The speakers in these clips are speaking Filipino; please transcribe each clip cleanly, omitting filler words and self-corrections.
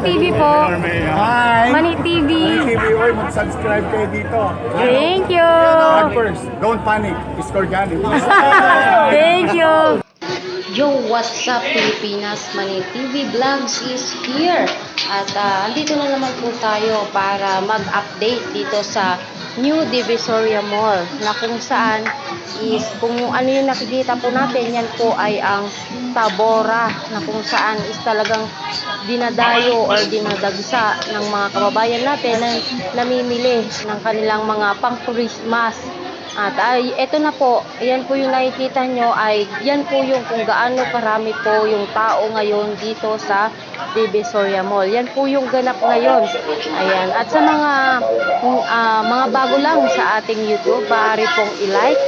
TV po. Hi! Mani TV. Mani TV, oy, mag-subscribe kayo dito. Thank you. But first, don't panic. It's organic. Thank you. Yo, what's up Pilipinas? Mani TV Vlogs is here. At andito na naman po tayo para mag-update dito sa New Divisoria Mall na kung saan is kung ano yung nakikita po natin, yan po ay ang Tabora na kung saan is talagang dinadayo or dinadagsa ng mga kababayan natin na namimili ng kanilang mga pang-Christmas. At ito na po, yan po yung nakikita nyo ay yan po yung kung gaano karami po yung tao ngayon dito sa Divisoria Mall. Yan po yung ganap ngayon. Ayan. At sa mga bago lang sa ating YouTube, maaari pong i-like,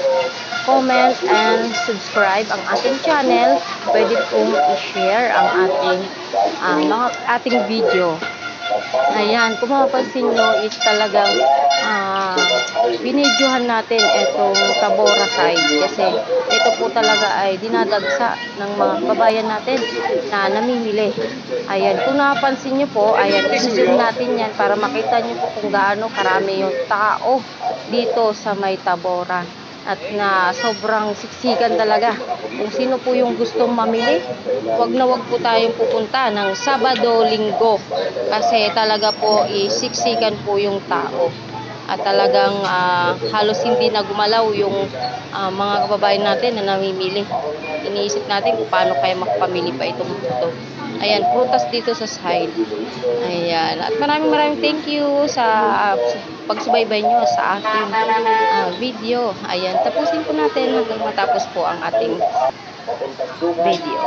comment, and subscribe ang ating channel. Pwede pong i-share ang ating video. Ayan, kung mapapansin nyo is talagang binidyohan natin itong Tabora side kasi ito po talaga ay dinadagsa ng mga kabayan natin na namimili. Ayan, kung napansin nyo po, ayan, isusun natin yan para makita nyo po kung gaano karami yung tao dito sa may Tabora. At na sobrang siksikan talaga. Kung sino po yung gustong mamili, wag po tayong pupunta ng Sabado, Linggo kasi talaga po siksikan po yung tao. At talagang halos hindi na gumalaw yung mga kababayan natin na namimili. Iniisip natin kung paano kaya makapamili pa itong ito. Ayan, prutas dito sa side. Ayan. At maraming thank you sa pagsubaybay nyo sa ating video. Ayan, tapusin po natin hanggang matapos po ang ating video.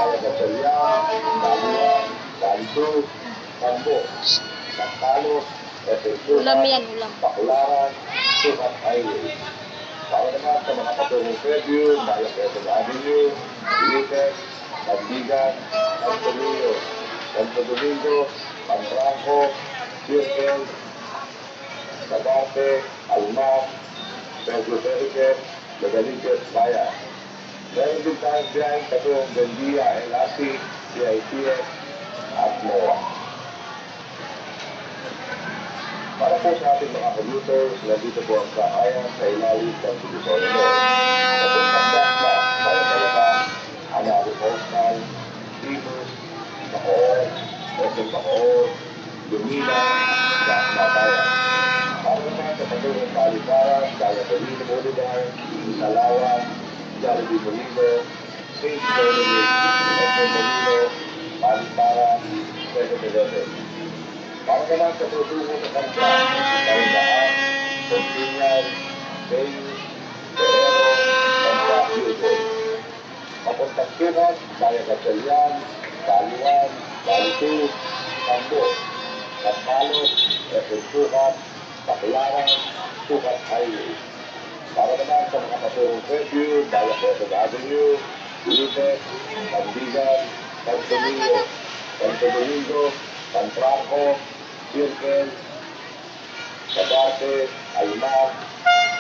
Ulam yan, ulam. Para naman sa mga patungong preview, Maya Quezon Avenue, Ilites, Magdigan, Santo Domingo, Pantranco, Circle, Sagarte, Almas, Pedro Periquet, Legalites, Bayan. Meron din tayong biyahe patungong Bendia, LRT, CITS, at MOA. Para po sa ating mga commuters, nandito po ang sakayan sa ilalim ng Divisoria Mall. Papuntang Dasma, Bayagalaban, Anaro Postal, Timos, Bacoor, Quezon Bacoor, Lumina, Dasma Bayan. Para naman sa patungong Paliparan, Valladolid, Bolivar, Salawan, Jollibee Molino, St. Dominic, Quezon Molino, Paliparan, Quezon Eleven. Para naman sa tutungo sa kanta, Karinaan, Consignal, Bayo, Ferrero, Kanta, Yusuf. Papuntang Tunas, Bayagatan, Baliwan, Balitu, Sambo, Kampalos, Epuntukan, Baclaran, Tukas Highway. Para naman sa mga paturong preview, Quezon Avenue, Ilites, Magdigan, Santo Domingo, Pantranco, Circle, Sagarte, Almas,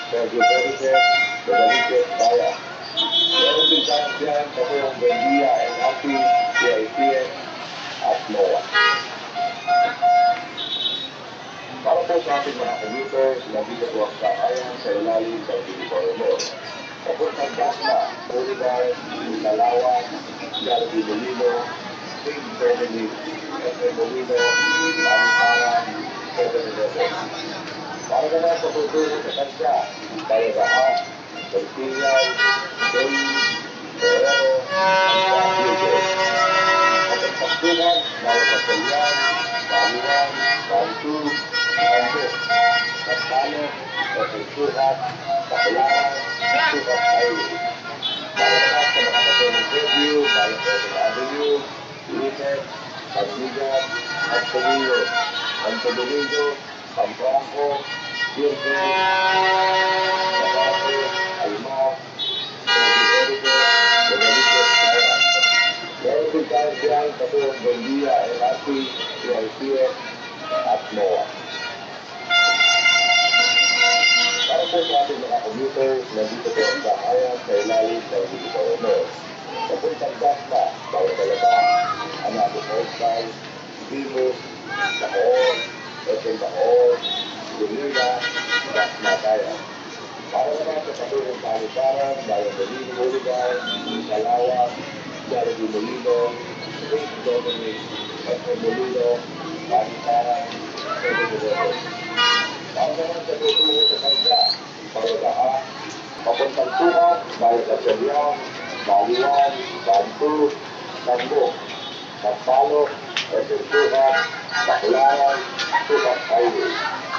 Pedro Periquet, Legalites, Bayan. Meron din tayong biyahe patungong Bendia, LRT, CITS, at MOA. Para po sa ating mga commuters, nandito po ang sakayan sa ilalim ng Divisoria Mall. Papuntang Dasma, Bolivar, Lalawan, Jollibee Molino, St. Dominic, Quezon Molino, Paliparan, Quezon Eleven. Para naman sa tutungo sa kanta, Bayagatan, Consignal, Bayo, Ferrero, Kanta, Yusuf. Kapagpagtunan, Bayagatan, Baliwan, Balitu, Sambo, Kampalo, Epuntukan, Baclaran, Tukas Highway. Para naman sa mga patungong preview, Maya Quezon Avenue, Ilites, Magdigan, Santo Domingo, Pantranco, Circle, Sagarte, Almas, Pedro Periquet, Legalites, Bayan. Meron din tayong biyahe patungong Bendia, LRT, CITS, at MOA. Para po sa ating mga commuters, nandito po ang sakayan sa ilalim ng Divisoria Mall. Papuntang Dasma, Bayagalaban, Anaro Postal, Timos, Bacoor, SM Bacoor, Lunila, Dasmataya. Para naman sa katulong paliparan, Bayan Molino Bolivar, Calawat, Jollibee Molino, St. Dominic, SM Molino, Paliparan, Pagkakataon. Para naman sa tutulong sa kanila, Paradaha, papuntang Tukas, Bayan Kasyalian, Baliwan, Bantu, Tambo, Magpalo, SM Tukas, Baclaran, Tukas Highway.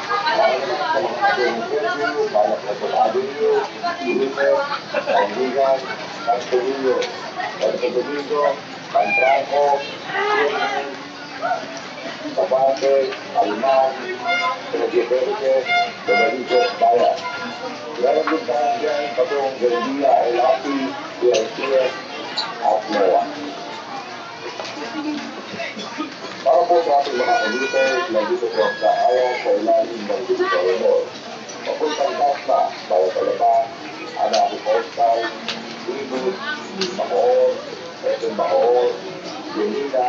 Para naman sa mga katulong interview, Bayan Kasyalian, Lumites, Pangilinan, Pagpulillo, Pagpulillo, Pantranco, Sierra, Sabate, Alman, Pinagkiperte, Dominices, Bayan. Meron din tayo dyan patong Grandia, LRT, PICS, at NOAA. Para po sa ating mga commuters na dito po sa ayaw sa ilalim ng Divisoria Mall. Papuntang Tasma, Bayan Talaba, Anaco Coastal, Libus, Bacoor, SM Bacoor, Lunita,